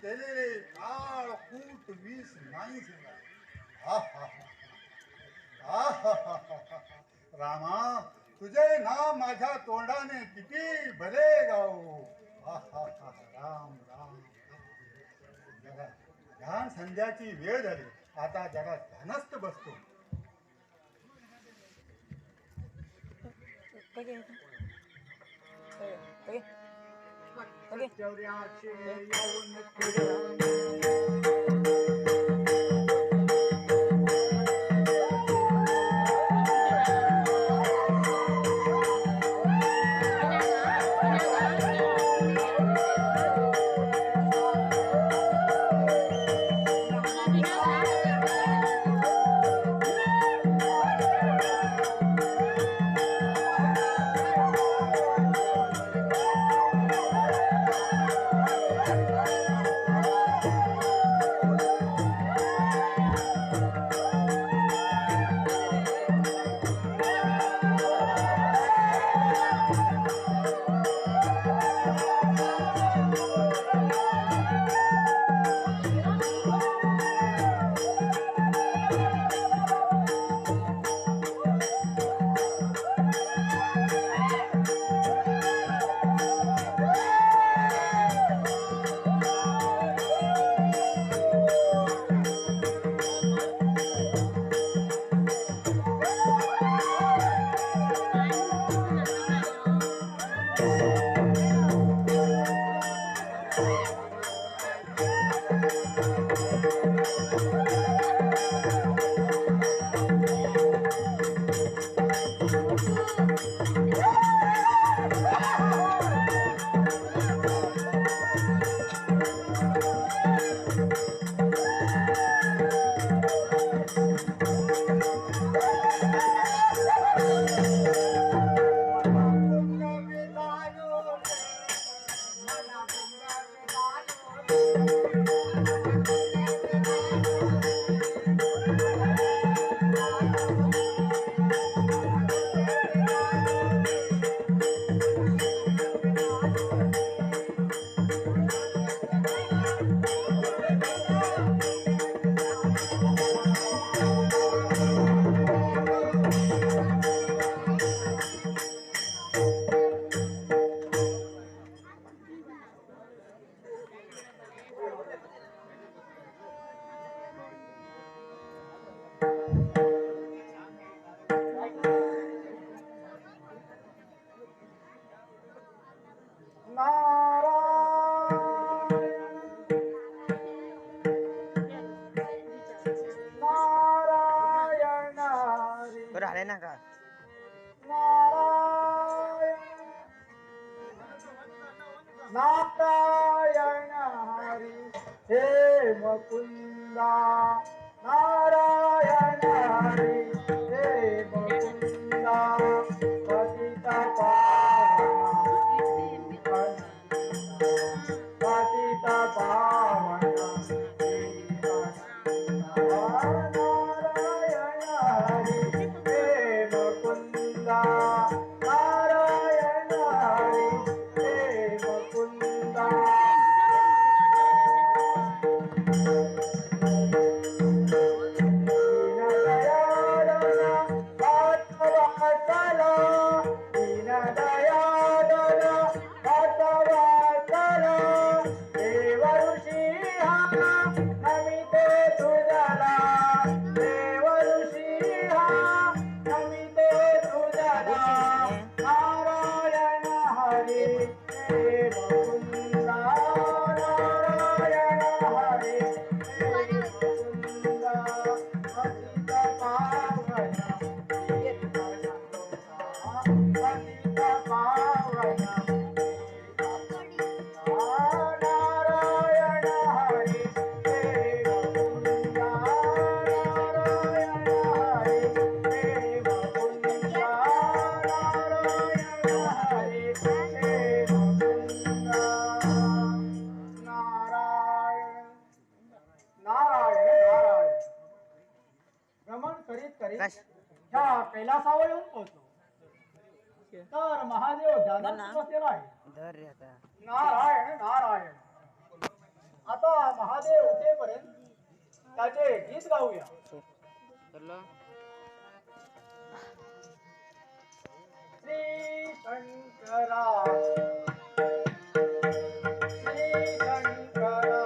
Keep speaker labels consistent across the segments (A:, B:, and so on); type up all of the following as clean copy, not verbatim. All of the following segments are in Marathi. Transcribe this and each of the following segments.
A: केलेले काळ कूट वीस नाही रामा, तुझे नाव माझ्या तोंडाने किती भले गाऊ. राम राम. जरा ध्यान संध्याची वेळ झाली, आता जरा ध्यानस्थ बसतो.
B: नारायण हरी हे मुकुंदा, नारायण हरी हे मुकुंदा, पतित पावन पतित पावन नारायण हरी हे मुकुंदा, नारायण हरी हे मुकुंदा. ह्या कैलासावर येऊन पोहोचलो तर महादेव ध्यानात बसलेला आहे. नारायण नारायण. आता महादेव उठेपर्यंत त्याचे गीत गाऊया. श्री शंकरा श्री शंकरा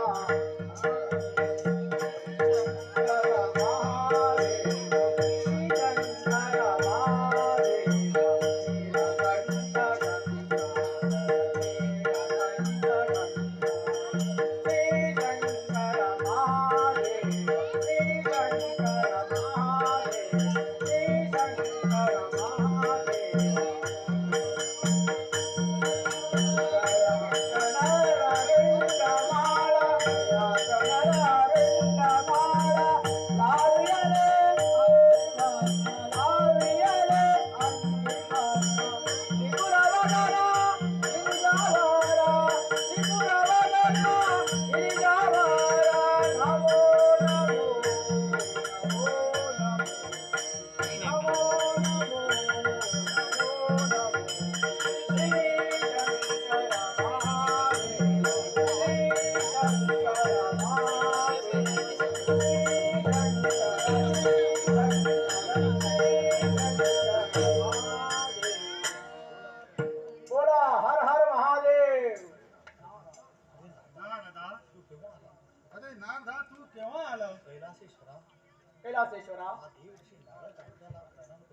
B: कैलासेश्वरा,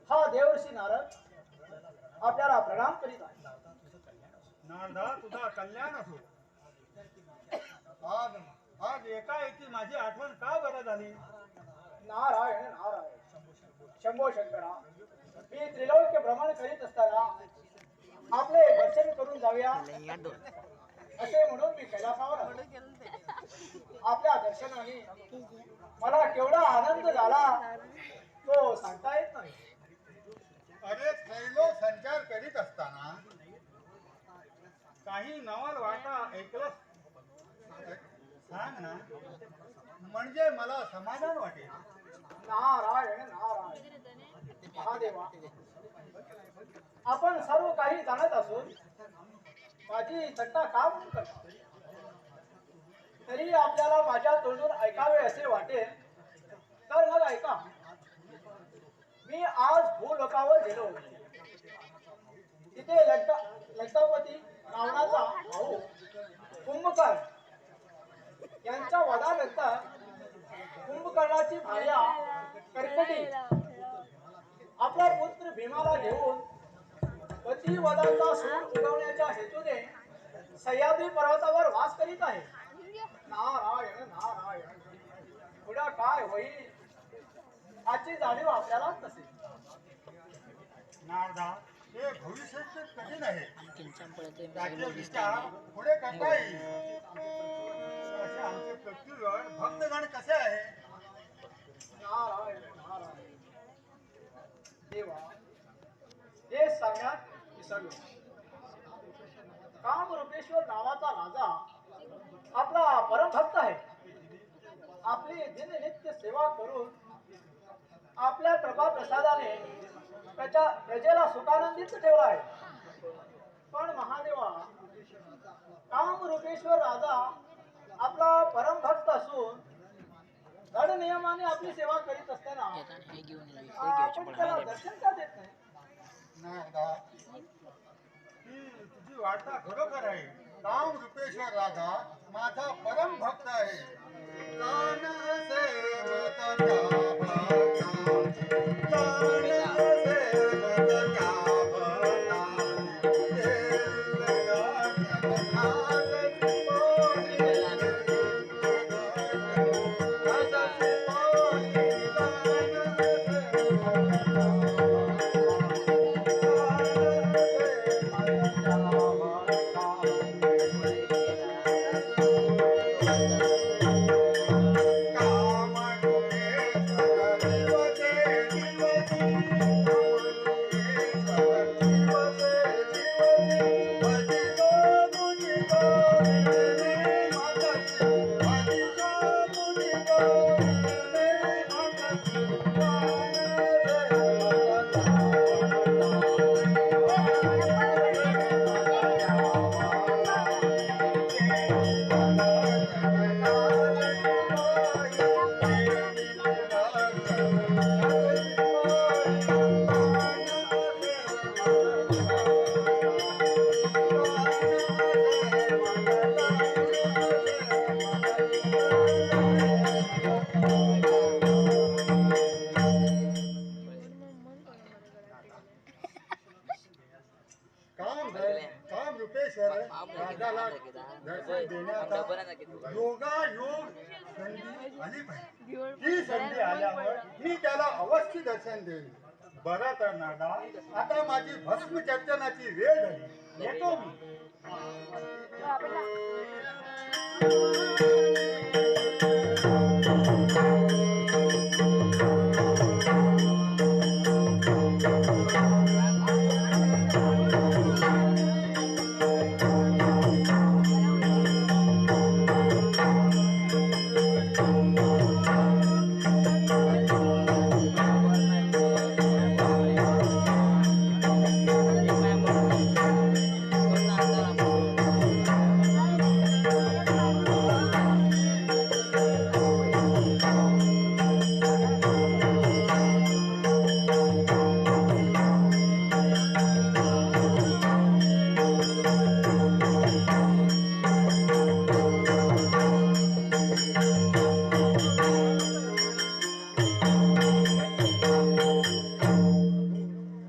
B: हा देवर्षी नारद आपल्याला प्रणाम करीत आहे.
A: नारदा तुझा कल्याण असो. आज आज एकाएकी माझी आठवण का बरं झाली?
B: नारायण नारायण. शंभो शंकरा, मी त्रिलोक्य भ्रमण करीत असताना आपले दर्शन करून जाऊया असे म्हणून मी कैलासावर आलो. आपल्या दर्शनाने मला केवढा आनंद झाला तो सांगता येत नाही.
A: अरे त्रैलोक संचार करीत असताना काही नवल वाटा ऐकलं सांग ना, म्हणजे मला समाधान वाटेल.
B: नारायण नारायण. महादेवा, आपण सर्व काही जाणत असून माझी थट्टा का म्हणून करता? तरी आपल्याला माझ्या तोंडून ऐकावे असे वाटेल तर मग ऐका. मी आज भूलोकावर गेलो होतो. तिथे लंकापती रावणाचा भाऊ कुंभकर्ण यांच्या वधानंतर कुंभकर्णाची भार्या कर्कटी आपला पुत्र भीमाला घेऊन पती वधाचा सूड उगवण्याच्या हेतूने सह्याद्री पर्वतावर वास करीत आहे. नारायण नारायण. पुढे काय होईल याची जाणीव आपल्याला नसेल.
A: नारदा, हे भविष्य कठीण आहे. त्याचे विचार पुढे करता येईल असे आमचे पृथ्वीवर भक्तगण कसे आहे?
B: नारायण नारायण. देवा, हे सांगण्यात विसरलो. कामरूपेश्वर नावाचा राजा आपला परमभक्त आहे. आपली दिननित्य सेवा करून आपल्या कृपा प्रसादाने प्रजेला सुखानंदित ठेवला आहे. पण महादेवा, कामरूपेश्वर राजा आपला परमभक्त असून धड नियमाने आपली सेवा करीत असताना आपण त्याला दर्शन का देत नाही?
A: नारदा, ही तुझी वार्ता खरोखर आहे. कामरूपेश्वर राजा माझा परम भक्त आहे. कान सेवक परमेश्वर राजाला दर्शन देण्याचा योगायोग संधी आली पाहिजे. ही संधी आल्यावर मी त्याला अवश्य दर्शन देईन. बरं तर नागा, आता माझी भस्म चर्चनाची वेळ झाली. येतो मी.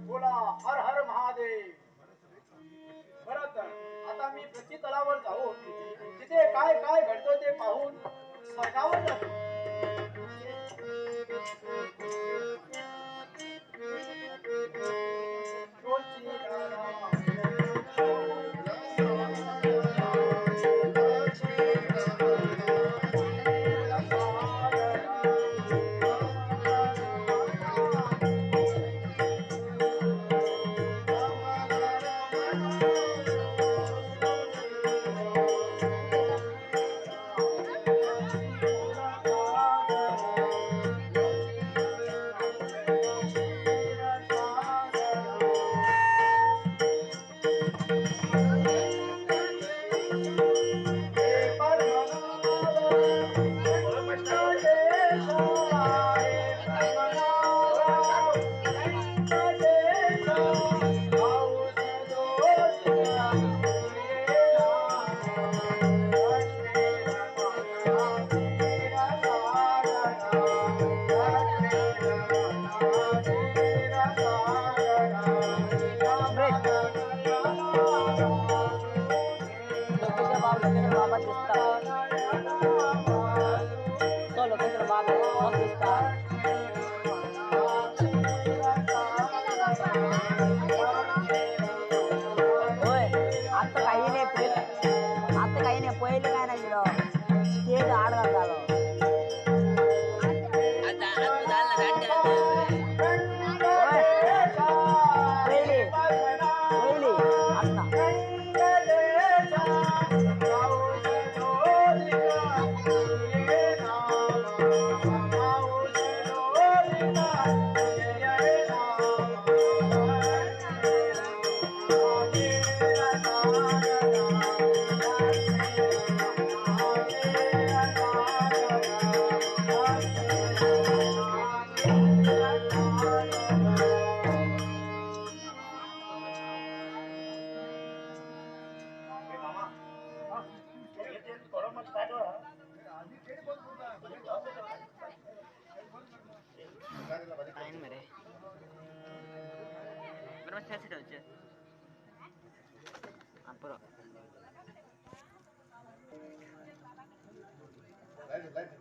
B: बोला हर हर महादेव. बरं तर आता मी पृथ्वी तलावर जाऊन तिथे काय काय घडतं ते पाहून स्वर्गावर जातो.
C: पहिले काय नाही स्टेज आडवा झालं. पहिले पहिले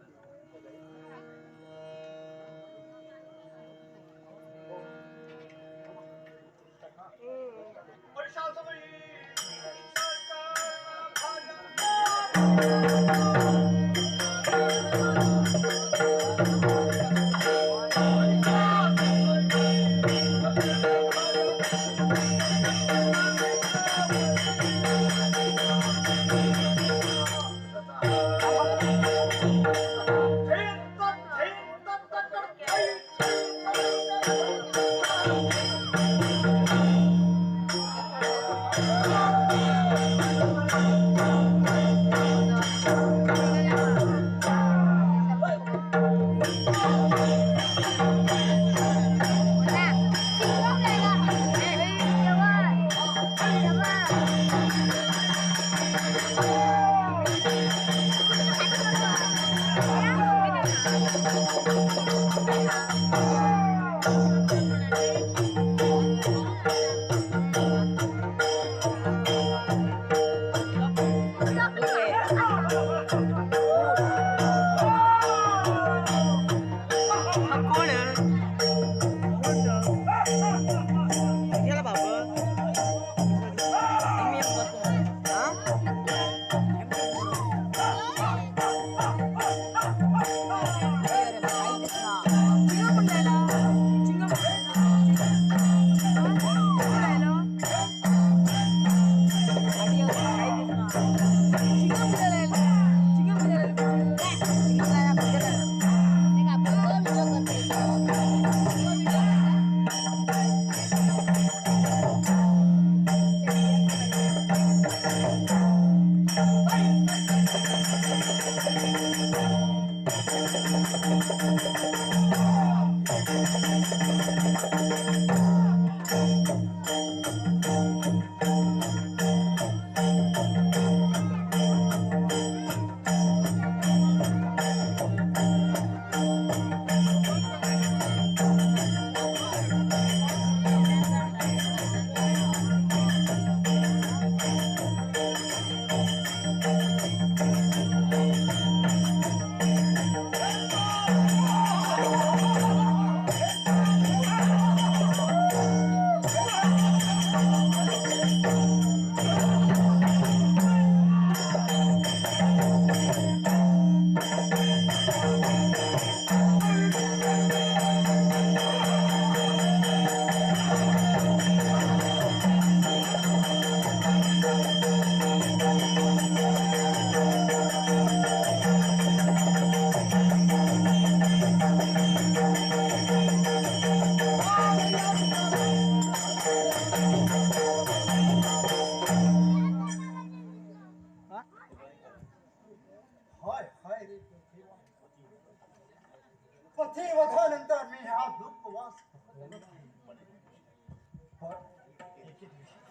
A: पतिवधानंतर मी हा दुःखवास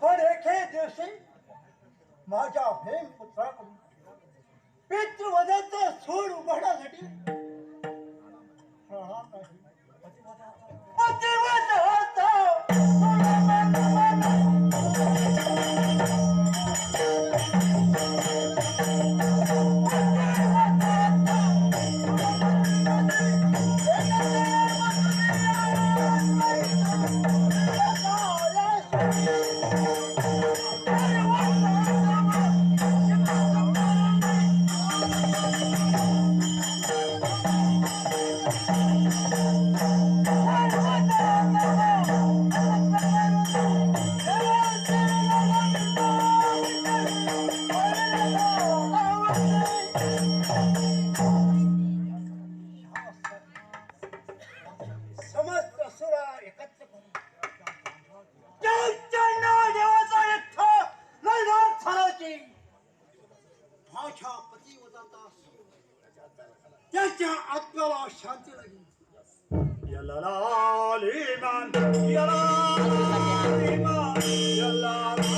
A: पण एके दिवशी माझ्या प्रेम पुत्राकडून पितृवधाचा सूड उघडण्यासाठी पतिवधाचा समस्त असुरा एकत्र करून देवाचा एकटा लढत झाल्याची माझ्या पतिवताचा त्याच्या आत्म्याला शांती लागली. यल्लालीमान यल्लालीमान यल्लालीमान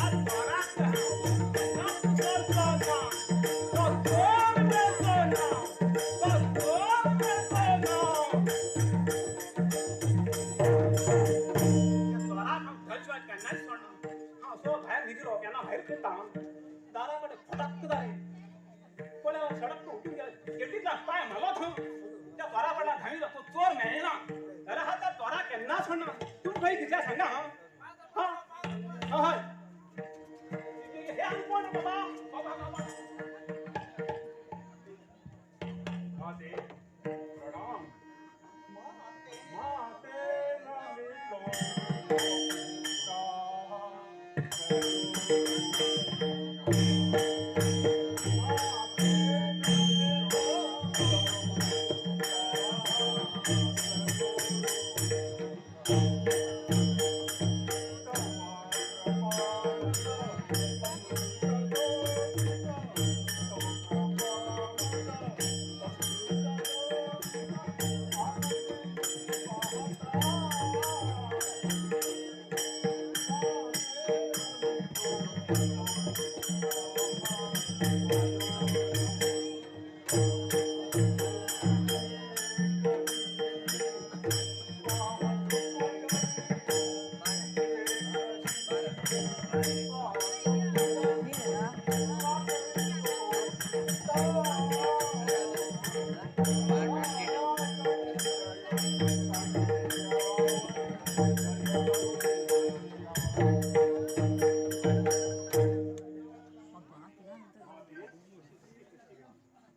B: Yeah. ऐकता दाराकडे फटक जाणे कोणा सडक उठून गेटीचा पाय मला थांब त्या बराबरला धावी तो चोर नाही ना अरे हा त्या चोरा केन्ना सोडणार तू काही तिच्या सांगा हा हा हा हे आणि कोण आहे बाबा बाबा बाबा माते प्रणाम माते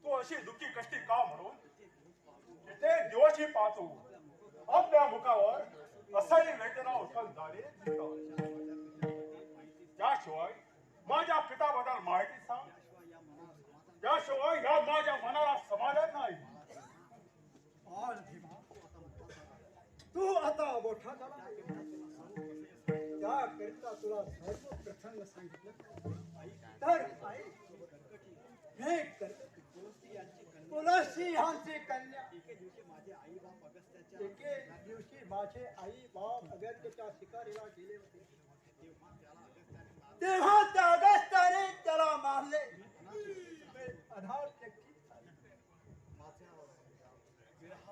A: तू अशी दुःखी कष्टी का म्हणून ते दिवशी पाहतो आपल्या मुखावर असाही वेदना उठल झाले त्याशिवाय माझ्या पिताबद्दल माहिती सांग त्याशिवाय या माझ्या मनाला समाधान नाही
B: तू आता मोठा झाला त्याकरिता तुला सर्व प्रसंग सांगितलं तर हे तुलसी यांची कन्या एके दिवशी माझे आई बाप अगस्त्याच्या शिकारीला गेले होते तेव्हा त्या अगस्त्याने त्याला मारले आधार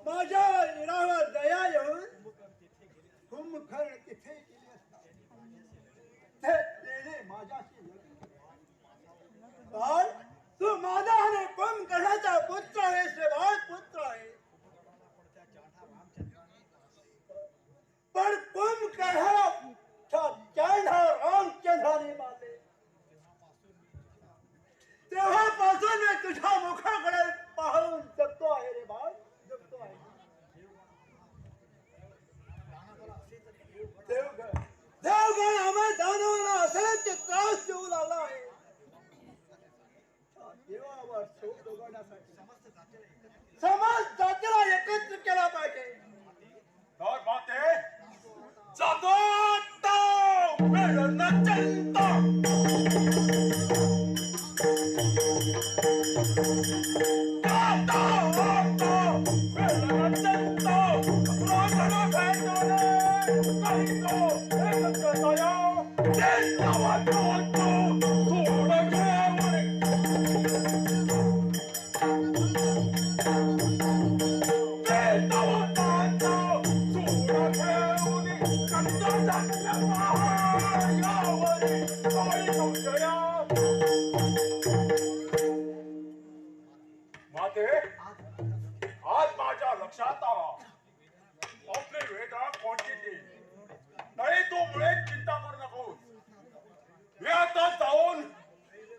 B: माझ्या निरावर दया येऊन कुंभकर्ण तिथे गेले ते तेने माझ्याशी पण तू माझा आणि कुंभकर्णाचा पुत्र आहे श्रीमान पुत्र आहे पण कुंभकर्णाच्या चांढा रामचंद्राने मारले तेव्हापासून मी तुझ्या मुखाकडे पाहून जगतो आहे रे बाळ जगतो आहे देवगण आम्हा दानवाला असंच त्रास देऊ लागला आहे देवावर शोध उघडण्यासाठी समाज जातीला एकत्र केला पाहिजे
A: तर माते जातो तो वेळेला चलतो माते आज माझ्या लक्षात आला आपली वेदना कोणती ती नाही तू मुळे चिंता करू नकोस मी आता जाऊन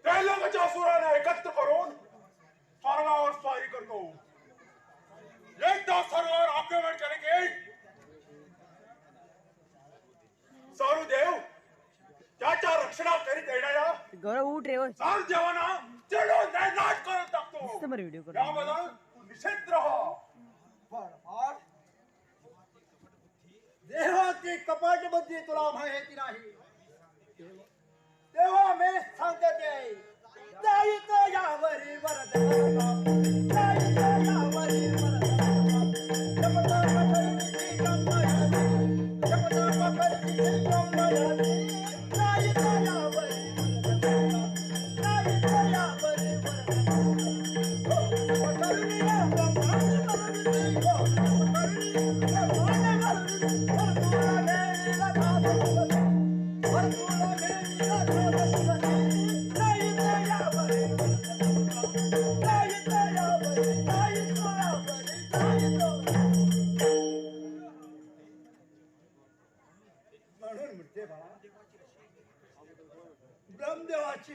A: त्रैलोक्याच्या असुरांना एकत्र करून स्वर्गावर स्वारी करतो एकदा सर्वांवर आक्रमण केले की सारुदेव त्याच्या रक्षणाकरित येणाऱ्या
C: गौरव उठ रे ओय.
A: चार देवांना चिडून नाट करून टाकतो
C: समोर व्हिडिओ करू
A: याबद्दल निषेध राहा
B: देवाची कपाट बुद्धी तुला माहिती नाही तेव्हा मी सांगते ते नाही तर यावरी वरदान नाही तर यावरी वरदान जपता पकडीची कंबळाची जपता पकडीची कंबळाची नाही तर यावरी वरदान नाही तर यावरी वरदान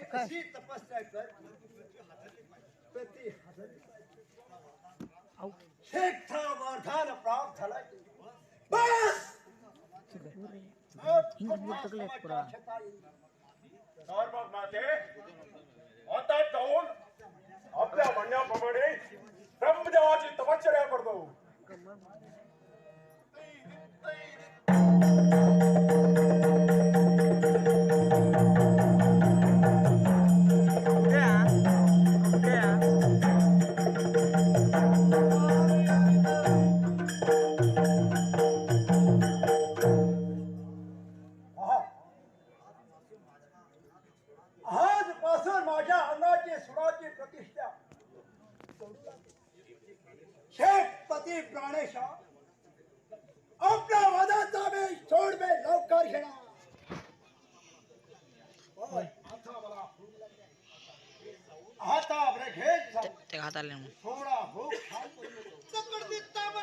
B: अशी तपस्या कर प्रति शेठा वरदान प्राप्त झालाय बस
A: तर मग माते आता जाऊन आपल्या म्हणण्याप्रमाणे ब्रह्मदेवाची तपश्चर्या करतो.
B: आजपासून माझ्या अंगाची सुराची प्रतिष्ठा शेठपती प्राणेशा आपल्या वादाचा मी सोड मी लवकर घेणार. होय, आता मला भूक लागली. आता बरे घेत जा.
C: ते खात आले
B: थोडा भूक खाल करून